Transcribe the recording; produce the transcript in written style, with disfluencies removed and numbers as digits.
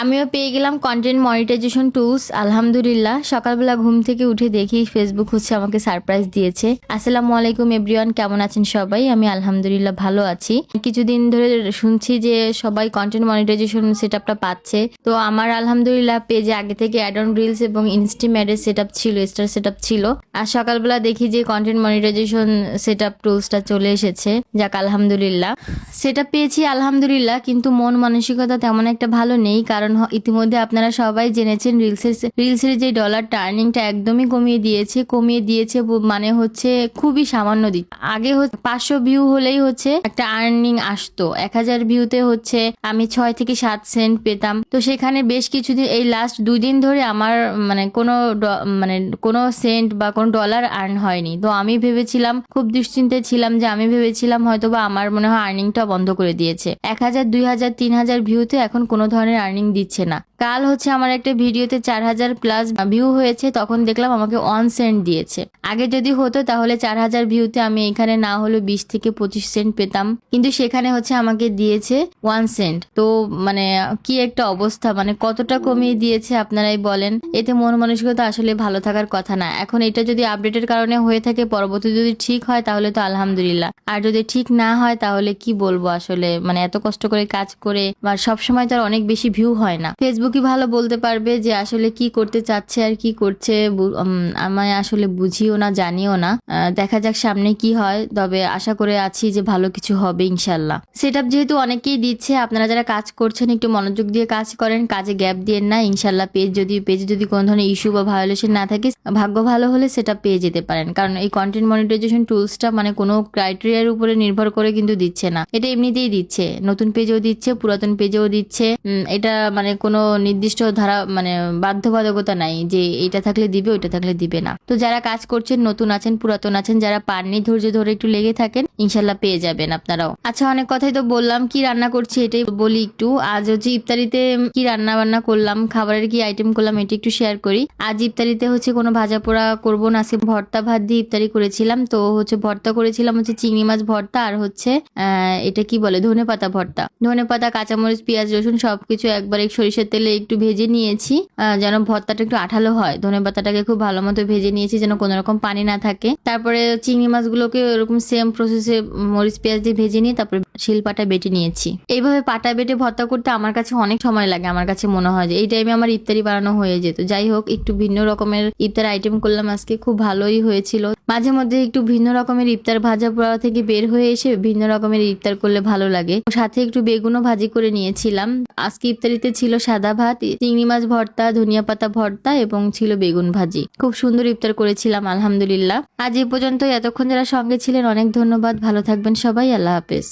আমিও পেয়ে গেলাম কন্টেন্ট মনিটাইজেশন টুলস। আলহামদুলিল্লাহ, সকালবেলা ঘুম থেকে উঠে দেখি ফেসবুক হচ্ছে আমাকে সারপ্রাইজ দিয়েছে। আসসালামু আলাইকুম এভরিওয়ান, কেমন আছেন সবাই? আমি আলহামদুলিল্লাহ ভালো আছি। কিছুদিন ধরে শুনছি যে সবাই কন্টেন্ট মনিটাইজেশন সেটআপটা পাচ্ছে। তো আমার আলহামদুলিল্লাহ পেজে আগে থেকে অ্যাড অন রিলস এবং ইনস্টিম্যাটের সেটআপ ছিল, স্টার সেটআপ ছিল। আর সকালবেলা দেখি যে কন্টেন্ট মনিটাইজেশন সেটআপ টুলসটা চলে এসেছে। যাক আলহামদুলিল্লাহ, সেটআপ পেয়েছি আলহামদুলিল্লাহ, কিন্তু মন মানসিকতা তেমন একটা ভালো নেই। কারণ ইতিমধ্যে আপনারা সবাই জেনেছেন রিলসের যে ডলার টার্নিংটা একদমই কমিয়ে দিয়েছে মানে হচ্ছে খুবই সামান্য দিচ্ছে। আগে 500 ভিউ হলেই হচ্ছে একটা আর্নিং আসতো, 1000 ভিউতে হচ্ছে আমি 6 থেকে 7 সেন্ট পেতাম। তো সেখানে বেশ কিছুদিন, এই লাস্ট 2 দিন ধরে আমার কোনো সেন্ট বা কোনো ডলার আর্ন হয়নি। তো আমি ভেবেছিলাম, খুব দুশ্চিন্তায় ছিলাম, যে আমি ভেবেছিলাম হয়তোবা আমার মনে হয় আর্নিংটা বন্ধ করে দিয়েছে। 1000, 2000, 3000 ভিউতে এখন কোনো ধরনের আর্নিং দিচ্ছে না। কাল হচ্ছে আমার একটা ভিডিওতে 4000 প্লাস ভিউ হয়েছে, তখন দেখলাম আমাকে 1 সেন্ট দিয়েছে। আগে যদি হতো তাহলে 4000 ভিউতে আমি এখানে না হলে 20 থেকে 25 সেন্ট পেতাম, কিন্তু সেখানে হচ্ছে আমাকে দিয়েছে 1 সেন্ট। তো মানে কি একটা অবস্থা, মানে কতটা কমিয়ে দিয়েছে আপনারাই বলেন। এতে মন মানসিকতা আসলে ভালো থাকার কথা না। এখন এটা যদি আপডেটের কারণে হয়ে থাকে, পরবর্তী যদি ঠিক হয় তাহলে তো আলহামদুলিল্লাহ, আর যদি ঠিক না হয় তাহলে কি বলবো আসলে। মানে এত কষ্ট করে কাজ করে বা সবসময় তো আর অনেক বেশি ভিউ হয় না। ফেসবুকই ভালো বলতে পারবে যে আসলে কি করতে চাচ্ছে আর কি করছে। আমি আসলে বুঝিও না, জানিও না। দেখা যাক সামনে কি হয়, তবে আশা করে আছি যে ভালো কিছু হবে ইনশাল্লাহ। সেটআপ যেহেতু অনেকেই দিচ্ছে, আপনারা যারা কাজ করছেন একটু মনোযোগ দিয়ে কাজ করেন, কাজে গ্যাপ দিয়েন না। ইনশাল্লাহ পেজে যদি কোনো ধরনের ইস্যু বা ভায়োলেশন না থাকে, ভাগ্য ভালো হলে সেটা পেয়ে যেতে পারেন। কারণ এই কন্টেন্ট মনিটাইজেশন টুলসটা মানে কোনো ক্রাইটেরিয়ার উপরে নির্ভর করে কিন্তু দিচ্ছে না, এটা এমনিতেই দিচ্ছে। নতুন পেজেও দিচ্ছে, পুরাতন পেজেও দিচ্ছে। এটা মানে কোনো নির্দিষ্ট ধারা মানে বাধ্যবাধকতা নাই যে এটা থাকলে দিবে, ওইটা থাকলে দিবে না। তো যারা কাজ করছেন, নতুন আছেন, পুরাতন আছেন, যারা পাননি, ধৈর্য ধরে একটু লেগে থাকেন, ইনশাল্লাহ পেয়ে যাবেন আপনারাও। আচ্ছা, অনেক কথাই তো বললাম, কি রান্না করছি এটাই বলি একটু। আজ হচ্ছে ইফতারিতে কি রান্না বান্না করলাম, খাবারের কি আইটেম করলাম, এটা একটু শেয়ার করি। আজ ইফতারিতে হচ্ছে কোনো ভাজা পোড়া করবো না, আজকে ভর্তা ভাত দিয়ে ইফতারি করেছিলাম। তো হচ্ছে ভর্তা করেছিলাম হচ্ছে চিংড়ি মাছ ভর্তা, আর হচ্ছে এটা কি বলে ধনেপাতা ভর্তা। ধনেপাতা, কাঁচামরিচ, পেঁয়াজ, রসুন সবকিছু একবারে সরিষার তেলে একটু ভেজে নিয়েছি, যেন ভর্তাটা একটু আঠালো হয়। ধনেপাতাটাকে খুব ভালো মতো ভেজে নিয়েছি যেন কোনো রকম পানি না থাকে। তারপরে চিংড়ি মাছগুলোকে ওরকম সেম প্রসেসে মরিচ পেঁয়াজ দিয়ে ভেজে নিয়ে তারপরে শিলপাটা বেটে নিয়েছি। এইভাবে পাটা বেটে ভর্তা করতে আমার কাছে অনেক সময় লাগে। আমার কাছে মনে হয় যে এই টাইমে আমার ইফতারি বানানো হয়ে যেত। যাই হোক, একটু ভিন্ন রকমের ইফতার আইটেম করলাম আজকে, খুব ভালোই হয়েছিল। মাঝে মধ্যে একটু ভিন্ন রকমের ইফতার, ভাজা পোড়া থেকে বের হয়ে এসে ভিন্ন রকমের ইফতার করলে ভালো লাগে। সাথে একটু বেগুনও ভাজি করে নিয়েছিলাম। আজকে ইফতারিতে ছিল সাদা ভাত, চিংড়ি মাছ ভর্তা, ধনিয়া পাতা ভর্তা এবং ছিল বেগুন ভাজি। খুব সুন্দর ইফতার করেছিলাম আলহামদুলিল্লাহ। আজ এই পর্যন্ত, এতক্ষণ যারা সঙ্গে ছিলেন অনেক ধন্যবাদ। ভালো থাকবেন সবাই, আল্লাহ হাফেজ।